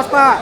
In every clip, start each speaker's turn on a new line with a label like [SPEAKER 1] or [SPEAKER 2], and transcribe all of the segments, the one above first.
[SPEAKER 1] Pak.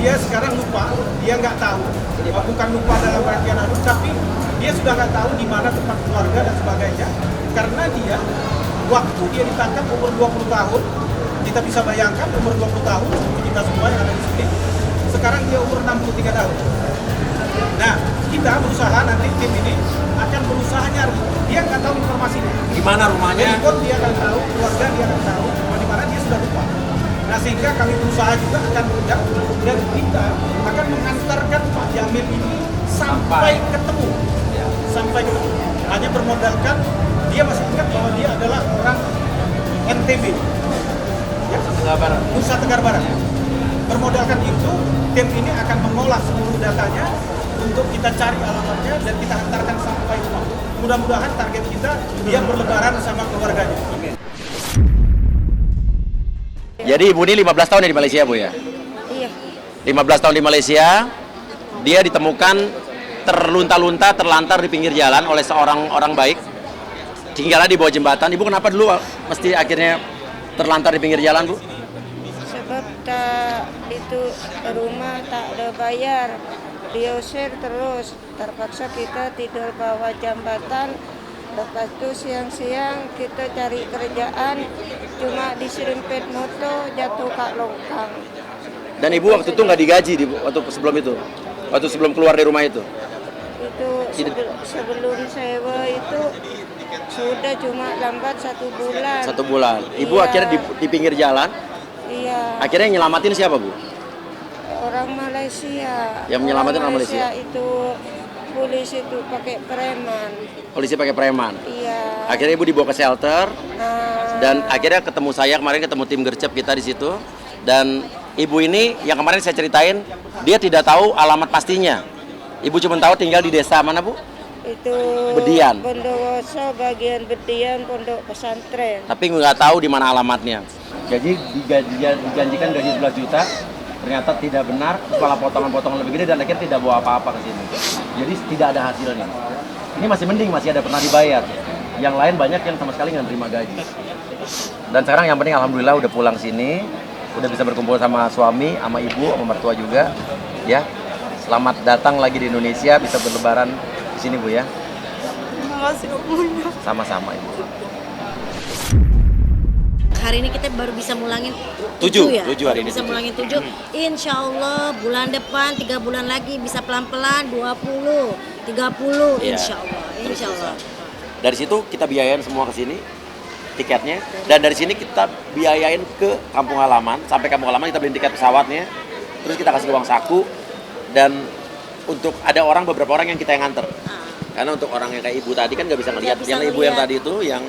[SPEAKER 1] Dia sekarang lupa, dia nggak tahu, bukan lupa dalam artian tapi dia sudah nggak tahu di mana tempat keluarga dan sebagainya, karena dia waktu dia ditangkap umur 20 tahun, kita bisa bayangkan umur 20 tahun kita semua yang ada di sini, sekarang dia umur 63 tahun. Nah, kita berusaha nanti tim ini akan berusaha nyari, dia nggak tahu informasinya.
[SPEAKER 2] Di mana rumahnya?
[SPEAKER 1] Handphone dia akan tahu, keluarga dia akan tahu, di mana dia sudah lupa. Nah, sehingga kami berusaha juga akan mengundang dan kita akan mengantarkan Pak Jamil ini sampai ketemu. Sampai ketemu. Hanya bermodalkan dia masih ingat bahwa dia adalah orang NTB. Ya, Nusa Tenggara Barat. Bermodalkan itu, tim ini akan mengolah seluruh datanya untuk kita cari alamatnya dan kita antarkan sampai rumah. Mudah-mudahan target kita dia berlebaran sama keluarganya.
[SPEAKER 2] Jadi Ibu ini 15 tahun ya di Malaysia, Bu ya?
[SPEAKER 3] Iya.
[SPEAKER 2] 15 tahun di Malaysia, dia ditemukan terlunta-lunta, terlantar di pinggir jalan oleh seorang orang baik. Tinggalnya di bawah jembatan. Ibu kenapa dulu mesti akhirnya terlantar di pinggir jalan, Bu?
[SPEAKER 3] Sebab itu rumah tak ada bayar, diusir terus, terpaksa kita tidur bawah jembatan. Lepas itu siang-siang kita cari kerjaan, cuma diserempet motor jatuh ke longkang.
[SPEAKER 2] Dan Ibu waktu itu nggak digaji waktu sebelum itu? Waktu sebelum keluar dari rumah itu?
[SPEAKER 3] Itu sebelum sewa itu sudah cuma lambat 1 bulan.
[SPEAKER 2] 1 bulan. Ibu
[SPEAKER 3] Iya.
[SPEAKER 2] akhirnya di pinggir jalan.
[SPEAKER 3] Iya.
[SPEAKER 2] Akhirnya yang nyelamatin siapa, Bu?
[SPEAKER 3] Orang Malaysia.
[SPEAKER 2] Yang menyelamatkan orang Malaysia?
[SPEAKER 3] Itu polisi itu pakai preman.
[SPEAKER 2] Polisi pakai preman.
[SPEAKER 3] Iya.
[SPEAKER 2] Akhirnya Ibu dibawa ke shelter.
[SPEAKER 3] Nah,
[SPEAKER 2] Dan akhirnya ketemu saya kemarin, ketemu tim gercep kita di situ. Dan Ibu ini yang kemarin saya ceritain, dia tidak tahu alamat pastinya. Ibu cuma tahu tinggal di desa mana, Bu?
[SPEAKER 3] itu
[SPEAKER 2] Bedian.
[SPEAKER 3] Bondowoso bagian Bedian pondok pesantren.
[SPEAKER 2] Tapi nggak tahu di mana alamatnya. Jadi dijanjikan gaji 11 juta, ternyata tidak benar, kepala potongan-potongan lebih gede dan akhirnya tidak bawa apa-apa ke sini. Jadi tidak ada hasilnya. Ini masih mending, masih ada pernah dibayar. Yang lain banyak yang sama sekali nggak terima gaji. Dan sekarang yang penting alhamdulillah udah pulang sini, udah bisa berkumpul sama suami, sama ibu, sama mertua juga. Ya, selamat datang lagi di Indonesia, bisa berlebaran di sini Bu ya.
[SPEAKER 4] Terima kasih dokternya.
[SPEAKER 2] Sama-sama Ibu.
[SPEAKER 5] Hari ini kita baru bisa mulangin
[SPEAKER 2] 7
[SPEAKER 5] ya?
[SPEAKER 2] hari ini.
[SPEAKER 5] Bisa
[SPEAKER 2] 7.
[SPEAKER 5] mulangin 7. Insya Allah bulan depan 3 bulan lagi bisa pelan-pelan 20, 30
[SPEAKER 2] Iya.
[SPEAKER 5] insya Allah. Insya Allah.
[SPEAKER 2] Dari situ kita biayain semua ke sini tiketnya, dan dari sini kita biayain ke kampung halaman. Sampai kampung halaman kita beliin tiket pesawatnya, terus kita kasih uang saku, dan untuk ada beberapa orang yang kita yang nganter. Karena untuk orang yang kayak ibu tadi kan nggak bisa ngelihat.
[SPEAKER 5] Nggak bisa
[SPEAKER 2] Yang ibu
[SPEAKER 5] ngelihat.
[SPEAKER 2] yang tadi itu yang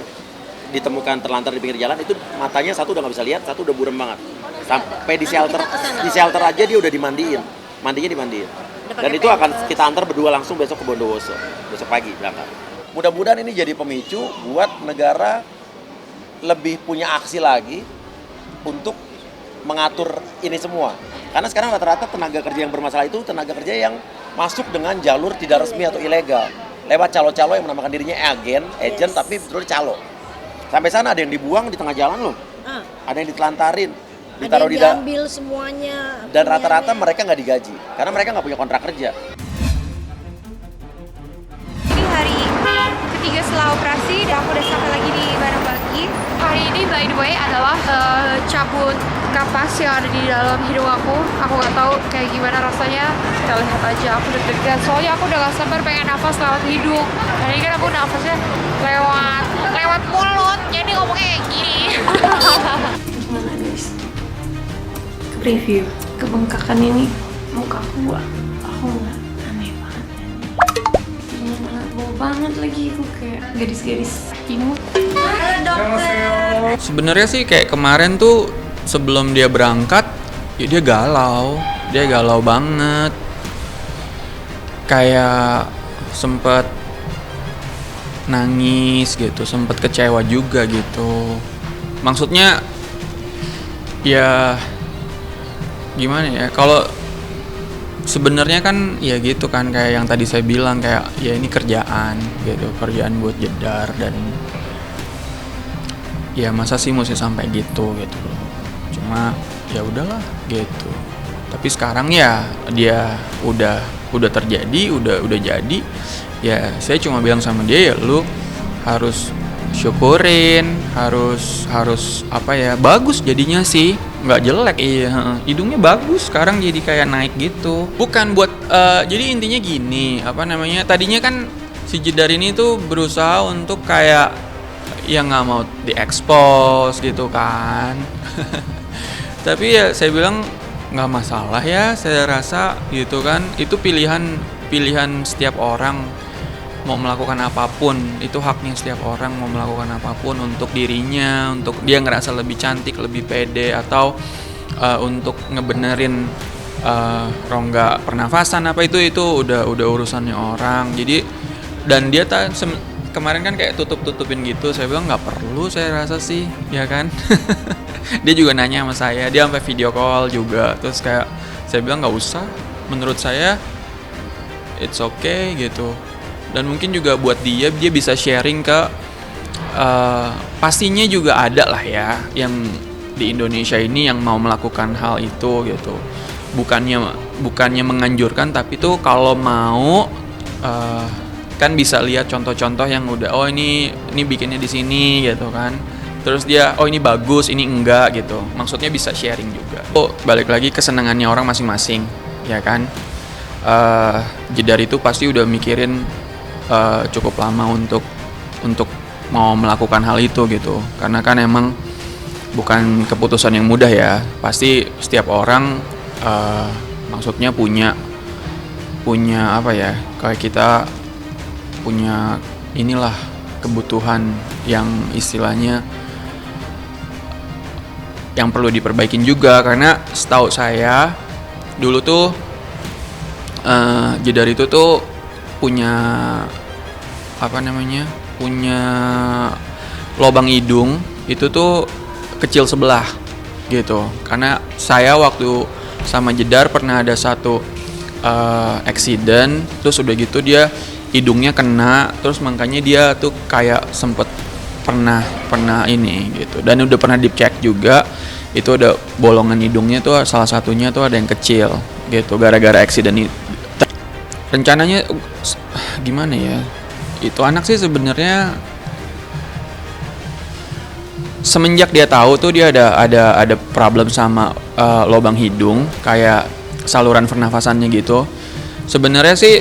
[SPEAKER 2] ditemukan terlantar di pinggir jalan itu matanya satu udah nggak bisa lihat, satu udah buram banget. Sampai di shelter, di shelter aja dia udah dimandiin, dimandiin. Dan itu akan kita antar berdua langsung besok ke Bondowoso, besok pagi berangkat. Mudah-mudahan ini jadi pemicu buat negara lebih punya aksi lagi untuk mengatur ini semua. Karena sekarang rata-rata tenaga kerja yang bermasalah itu tenaga kerja yang masuk dengan jalur tidak resmi atau ilegal. Lewat calo-calo yang menamakan dirinya agen, agent, tapi betul calo. Sampai sana ada yang dibuang di tengah jalan loh. Ada yang ditelantarin, ditaruh di
[SPEAKER 5] diambil semuanya.
[SPEAKER 2] dan rata-rata mereka nggak digaji karena mereka nggak punya kontrak kerja.
[SPEAKER 4] Ini hari ketiga setelah operasi dan aku udah sampai lagi di Barangbagi. Hari ini by the way adalah cabut kapas yang ada di dalam hidung aku. Aku nggak tahu kayak gimana rasanya. Kita lihat aja, aku deg-degan. Soalnya aku udah gak sabar pengen nafas lewat hidung. Dan ini kan aku nafasnya lewat mulut. Jadi ngomongnya kayak gini. preview kebengkakan ini muka aku nggak aneh banget bau banget lagi, aku kayak gadis-gadis imut.
[SPEAKER 6] Sebenarnya sih kayak kemarin tuh sebelum dia berangkat ya dia galau banget, kayak sempet nangis gitu, sempet kecewa juga gitu. Maksudnya ya gimana ya, kalau sebenarnya kan ya gitu kan, kayak yang tadi saya bilang, kayak ya ini kerjaan gitu, kerjaan buat Jedar, dan ya masa sih mesti sampai gitu loh. Cuma ya udahlah gitu. Tapi sekarang ya dia udah terjadi, udah jadi. Ya saya cuma bilang sama dia, ya lu harus syukurin, harus apa ya, bagus jadinya sih, nggak jelek. Iya, hidungnya bagus sekarang, jadi kayak naik gitu. Bukan buat jadi intinya gini, apa namanya, tadinya kan si Jedar ini tuh berusaha untuk kayak ya nggak mau diekspos gitu kan. Tapi ya saya bilang nggak masalah ya, saya rasa gitu kan, itu pilihan setiap orang. Mau melakukan apapun, itu haknya setiap orang mau melakukan apapun untuk dirinya, untuk dia ngerasa lebih cantik, lebih pede, atau untuk ngebenerin rongga pernafasan apa itu udah urusannya orang. Jadi dan dia kemarin kan kayak tutupin gitu, saya bilang nggak perlu, saya rasa sih, ya kan. Dia juga nanya sama saya, dia sampai video call juga, terus kayak saya bilang nggak usah, menurut saya it's okay gitu. Dan mungkin juga buat dia bisa sharing ke pastinya juga ada lah ya yang di Indonesia ini yang mau melakukan hal itu gitu. Bukannya menganjurkan, tapi tuh kalau mau kan bisa lihat contoh-contoh yang udah, oh ini bikinnya di sini gitu kan. Terus dia, oh ini bagus, ini enggak gitu. Maksudnya bisa sharing juga. Oh, balik lagi kesenangannya orang masing-masing, ya kan. Jedar itu pasti udah mikirin cukup lama untuk mau melakukan hal itu gitu, karena kan emang bukan keputusan yang mudah ya. Pasti setiap orang maksudnya punya apa ya, kayak kita punya inilah kebutuhan yang istilahnya yang perlu diperbaikin juga. Karena setahu saya dulu tuh Jedar itu tuh punya apa namanya, punya lubang hidung itu tuh kecil sebelah gitu. Karena saya waktu sama Jedar pernah ada satu accident, terus udah gitu dia hidungnya kena, terus makanya dia tuh kayak sempet pernah ini gitu, dan udah pernah dicek juga, itu ada bolongan hidungnya tuh, salah satunya tuh ada yang kecil gitu, gara-gara accident itu. Rencananya gimana ya, itu anak sih sebenarnya semenjak dia tahu tuh dia ada problem sama lubang hidung, kayak saluran pernafasannya gitu. Sebenarnya sih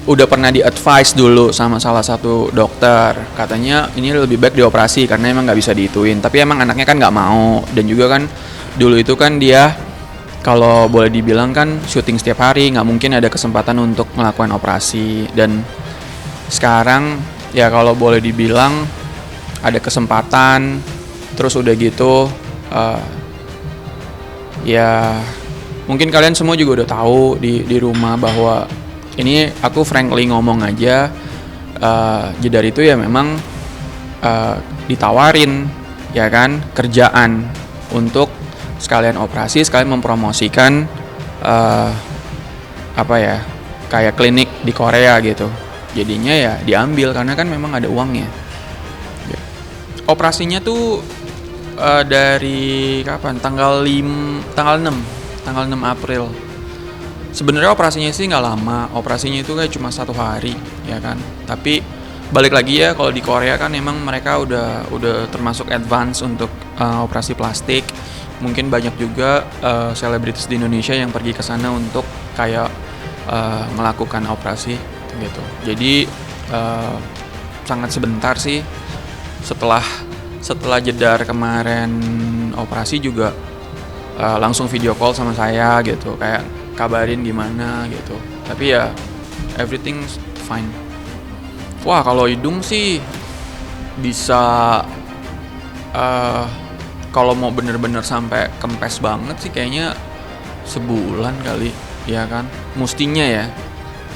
[SPEAKER 6] udah pernah di-advise dulu sama salah satu dokter, katanya ini lebih baik dioperasi karena emang nggak bisa diituin. Tapi emang anaknya kan nggak mau, dan juga kan dulu itu kan dia kalau boleh dibilang kan syuting setiap hari, nggak mungkin ada kesempatan untuk melakukan operasi. Dan sekarang ya kalau boleh dibilang ada kesempatan, terus udah gitu ya mungkin kalian semua juga udah tahu di rumah bahwa ini aku frankly ngomong aja, Jedar itu ya memang ditawarin ya kan kerjaan untuk sekalian operasi, sekalian mempromosikan apa ya, kayak klinik di Korea gitu. Jadinya ya diambil karena kan memang ada uangnya. Operasinya tuh dari kapan? Tanggal 6 April. Sebenarnya operasinya sih nggak lama. Operasinya itu kayak cuma 1 hari, ya kan. Tapi balik lagi ya, kalau di Korea kan emang mereka udah termasuk advance untuk operasi plastik. Mungkin banyak juga selebritis di Indonesia yang pergi ke sana untuk kayak melakukan operasi gitu. Jadi sangat sebentar sih. Setelah Jedar kemarin operasi juga langsung video call sama saya gitu, kayak kabarin gimana gitu. Tapi ya everything fine. Wah, kalau hidung sih bisa kalau mau bener-bener sampai kempes banget sih kayaknya sebulan kali, ya kan? Mustinya ya.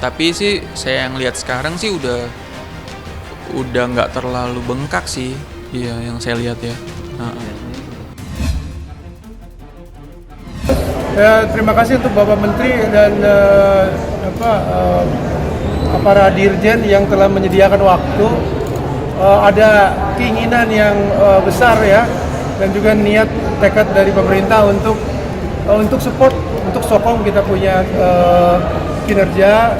[SPEAKER 6] Tapi sih saya yang lihat sekarang sih udah nggak terlalu bengkak sih, iya yang saya lihat ya.
[SPEAKER 7] Ya, terima kasih untuk Bapak Menteri dan para dirjen yang telah menyediakan waktu. Ada keinginan yang besar ya, dan juga niat tekad dari pemerintah untuk support, untuk sokong kita punya kinerja,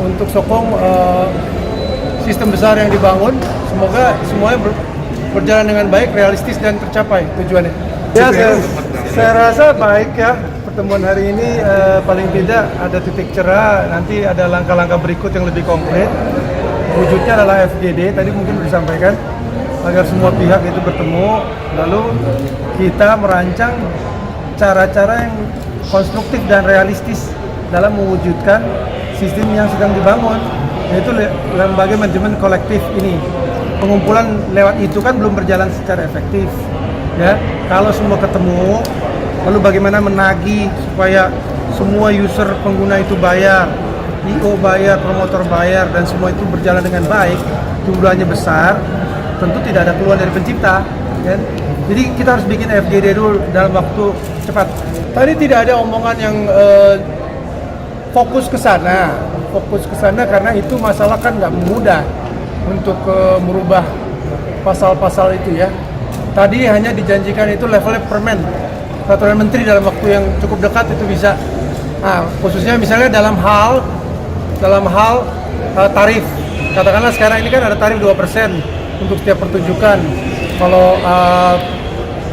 [SPEAKER 7] untuk sokong sistem besar yang dibangun. Semoga semuanya berjalan dengan baik, realistis dan tercapai tujuannya. Ya, saya rasa baik ya. Pertemuan hari ini paling tidak ada titik cerah, nanti ada langkah-langkah berikut yang lebih konkret. Wujudnya adalah FGD, tadi mungkin sudah disampaikan, agar semua pihak itu bertemu, lalu kita merancang cara-cara yang konstruktif dan realistis dalam mewujudkan sistem yang sedang dibangun, yaitu lembaga manajemen kolektif ini. Pengumpulan lewat itu kan belum berjalan secara efektif. Ya, kalau semua ketemu, lalu bagaimana menagih supaya semua user pengguna itu bayar, IO bayar, promotor bayar, dan semua itu berjalan dengan baik, jumlahnya besar, tentu tidak ada keluhan dari pencipta, kan? Jadi kita harus bikin FGD dulu dalam waktu cepat. Tadi tidak ada omongan yang fokus ke sana karena itu masalah kan nggak mudah untuk merubah pasal-pasal itu ya. Tadi hanya dijanjikan itu levelnya peraturan menteri dalam waktu yang cukup dekat itu bisa. Nah, khususnya misalnya dalam hal tarif. Katakanlah sekarang ini kan ada tarif 2% untuk setiap pertunjukan. Kalau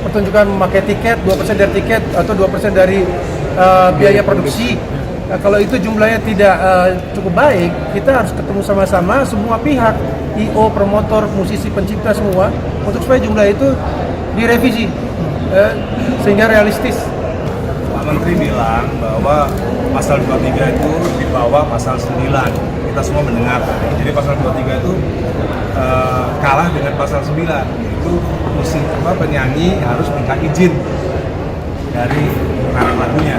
[SPEAKER 7] pertunjukan memakai tiket, 2% dari tiket atau 2% dari biaya produksi. Nah, kalau itu jumlahnya tidak cukup baik, kita harus ketemu sama-sama semua pihak, IO, promotor, musisi, pencipta semua, untuk supaya jumlah itu direvisi sehingga realistis.
[SPEAKER 8] Pak Menteri bilang bahwa pasal 23 itu di bawah pasal 9. Kita semua mendengar. Jadi pasal 23 itu kalah dengan pasal 9. Yaitu penyanyi harus minta izin dari pengarang lagunya.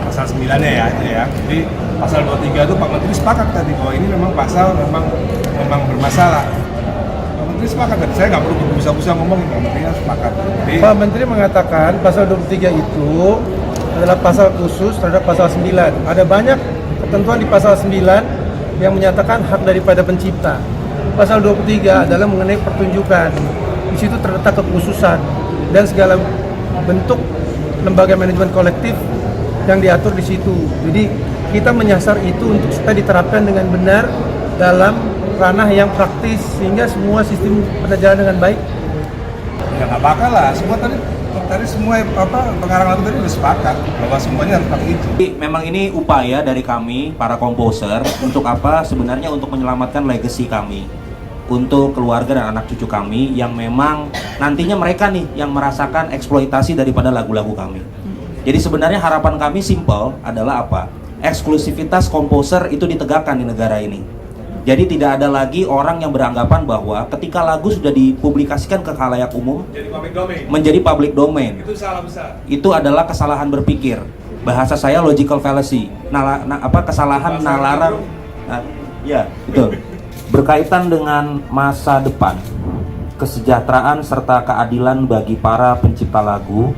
[SPEAKER 8] Pasal 9-nya ya, itu ya. Jadi pasal 23 itu Pak Menteri sepakat tadi bahwa ini memang pasal memang bermasalah. Pak Menteri sepakat tadi. Saya nggak perlu bisa ngomong, Pak Menteri sepakat. Jadi,
[SPEAKER 7] Pak Menteri mengatakan pasal 23 itu adalah pasal khusus terhadap pasal 9. Ada banyak ketentuan di pasal 9 yang menyatakan hak daripada pencipta. Pasal 23 adalah mengenai pertunjukan. Di situ terletak kekhususan dan segala bentuk lembaga manajemen kolektif yang diatur di situ. Jadi kita menyasar itu untuk supaya diterapkan dengan benar dalam ranah yang praktis sehingga semua sistem berjalan dengan baik.
[SPEAKER 8] ya nggak bakal lah. Semua tadi semua pengarang lagu tadi udah sepakat bahwa semuanya harus pakai itu.
[SPEAKER 9] Memang ini upaya dari kami para komposer untuk apa? Sebenarnya untuk menyelamatkan legacy kami, untuk keluarga dan anak cucu kami yang memang nantinya mereka nih yang merasakan eksploitasi daripada lagu-lagu kami. Jadi sebenarnya harapan kami simple adalah apa? Eksklusivitas komposer itu ditegakkan di negara ini. Jadi tidak ada lagi orang yang beranggapan bahwa ketika lagu sudah dipublikasikan ke khalayak umum menjadi public domain.
[SPEAKER 8] Itu salah besar.
[SPEAKER 9] Itu adalah kesalahan berpikir. Bahasa saya logical fallacy. Kesalahan nalarang. Ya, betul. Berkaitan dengan masa depan, kesejahteraan serta keadilan bagi para pencipta lagu,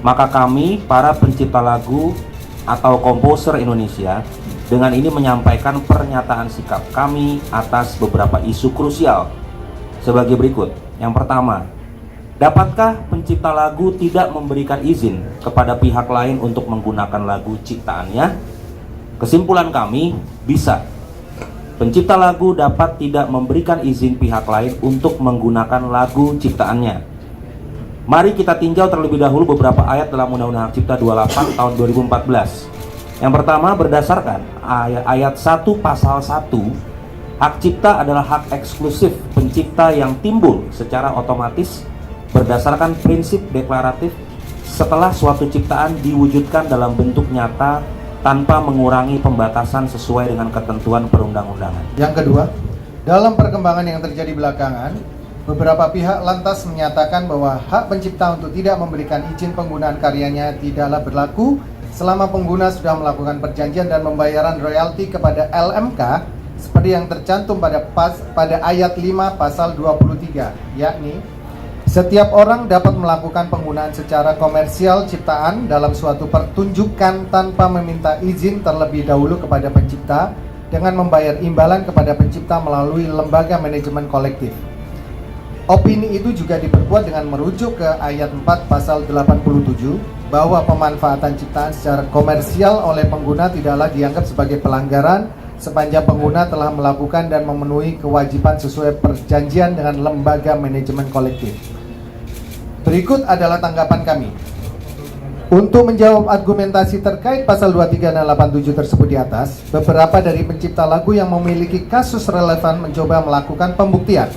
[SPEAKER 9] maka kami, para pencipta lagu atau komposer Indonesia, dengan ini menyampaikan pernyataan sikap kami atas beberapa isu krusial sebagai berikut. Yang pertama, dapatkah pencipta lagu tidak memberikan izin kepada pihak lain untuk menggunakan lagu ciptaannya? Kesimpulan kami, bisa. Pencipta lagu dapat tidak memberikan izin pihak lain untuk menggunakan lagu ciptaannya. Mari kita tinjau terlebih dahulu beberapa ayat dalam Undang-Undang Hak Cipta 28 tahun 2014. Yang pertama, berdasarkan ayat 1 pasal 1, hak cipta adalah hak eksklusif pencipta yang timbul secara otomatis berdasarkan prinsip deklaratif setelah suatu ciptaan diwujudkan dalam bentuk nyata tanpa mengurangi pembatasan sesuai dengan ketentuan perundang-undangan.
[SPEAKER 7] Yang kedua, dalam perkembangan yang terjadi belakangan, beberapa pihak lantas menyatakan bahwa hak pencipta untuk tidak memberikan izin penggunaan karyanya tidaklah berlaku selama pengguna sudah melakukan perjanjian dan pembayaran royalti kepada LMK seperti yang tercantum pada ayat 5 pasal 23, yakni setiap orang dapat melakukan penggunaan secara komersial ciptaan dalam suatu pertunjukan tanpa meminta izin terlebih dahulu kepada pencipta dengan membayar imbalan kepada pencipta melalui lembaga manajemen kolektif. Opini itu juga diperkuat dengan merujuk ke ayat 4 pasal 87 bahwa pemanfaatan ciptaan secara komersial oleh pengguna tidaklah dianggap sebagai pelanggaran sepanjang pengguna telah melakukan dan memenuhi kewajiban sesuai perjanjian dengan lembaga manajemen kolektif. Berikut adalah tanggapan kami. Untuk menjawab argumentasi terkait pasal 23 dan 87 tersebut di atas, beberapa dari pencipta lagu yang memiliki kasus relevan mencoba melakukan pembuktian.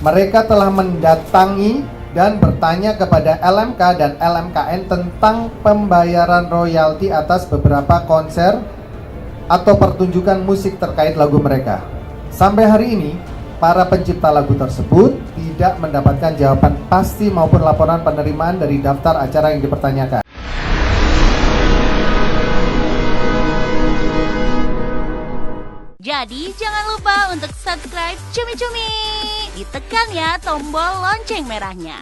[SPEAKER 7] Mereka telah mendatangi dan bertanya kepada LMK dan LMKN tentang pembayaran royalti atas beberapa konser atau pertunjukan musik terkait lagu mereka. Sampai hari ini, para pencipta lagu tersebut tidak mendapatkan jawaban pasti maupun laporan penerimaan dari daftar acara yang dipertanyakan.
[SPEAKER 10] Jadi jangan lupa untuk subscribe Cumi Cumi. Ditekan ya tombol lonceng merahnya.